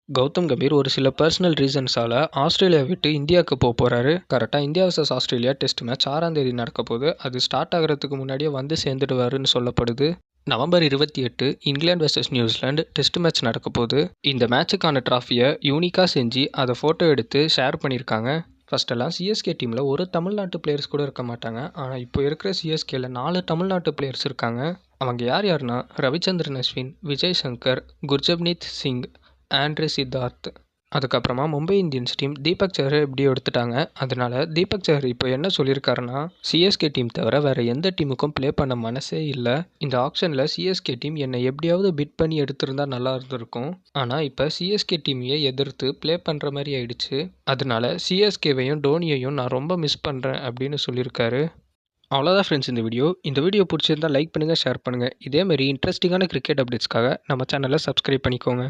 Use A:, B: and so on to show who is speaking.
A: கௌதம் கம்பீர் ஒரு சில personal ரீசன்ஸால Australia விட்டு இந்தியாவுக்கு போறாரு. கரெக்டாக India vs Australia test match 6ஆம் தேதி நடக்க போகுது. அது ஸ்டார்ட் ஆகிறதுக்கு முன்னாடியே வந்து சேர்ந்துடுவாருன்னு சொல்லப்படுது. November 28 England vs New Zealand test match நடக்க போகுது. இந்த மேட்சுக்கான ட்ராஃபியை யூனிக்காக செஞ்சு அதை ஃபோட்டோ எடுத்து ஷேர் பண்ணியிருக்காங்க. ஃபர்ஸ்டெல்லாம் சிஎஸ்கே டீமில் ஒரு தமிழ்நாட்டு பிளேயர்ஸ் கூட இருக்க மாட்டாங்க. ஆனால் இப்போ இருக்கிற சிஎஸ்கேல 4 தமிழ்நாட்டு பிளேயர்ஸ் இருக்காங்க. அவங்க யார் யாருன்னா ரவிச்சந்திரன் அஸ்வின், விஜய் சங்கர், குர்ஜப்னீத் சிங், ஆண்ட்ரே சித்தார்த். அதுக்கப்புறமா மும்பை இந்தியன்ஸ் டீம் தீபக் சஹரை எப்படியோ எடுத்துட்டாங்க. அதனால தீபக் சஹர் இப்போ என்ன சொல்லியிருக்காருன்னா, சிஎஸ்கே டீம் தவிர வேற எந்த டீமுக்கும் ப்ளே பண்ண மனசே இல்லை. இந்த ஆக்ஷனில் சிஎஸ்கே டீம் என்னை எப்படியாவது பிட் பண்ணி எடுத்திருந்தா நல்லா இருந்திருக்கும். ஆனால் இப்போ சிஎஸ்கே டீமையே எதிர்த்து ப்ளே பண்ணுற மாதிரி ஆயிடுச்சு. அதனால சிஎஸ்கேவையும் டோனியையும் நான் ரொம்ப மிஸ் பண்ணுறேன் அப்படின்னு சொல்லியிருக்காரு. அவ்வளோதான் ஃப்ரெண்ட்ஸ் இந்த வீடியோ பிடிச்சிருந்தா லைக் பண்ணுங்கள், ஷேர் பண்ணுங்கள். இதேமாரி இன்ட்ரெஸ்டிங்கான கிரிக்கெட் அப்டேட்ஸ்க்காக நம்ம சேனலை சப்ஸ்கிரைப் பண்ணிக்கோங்க.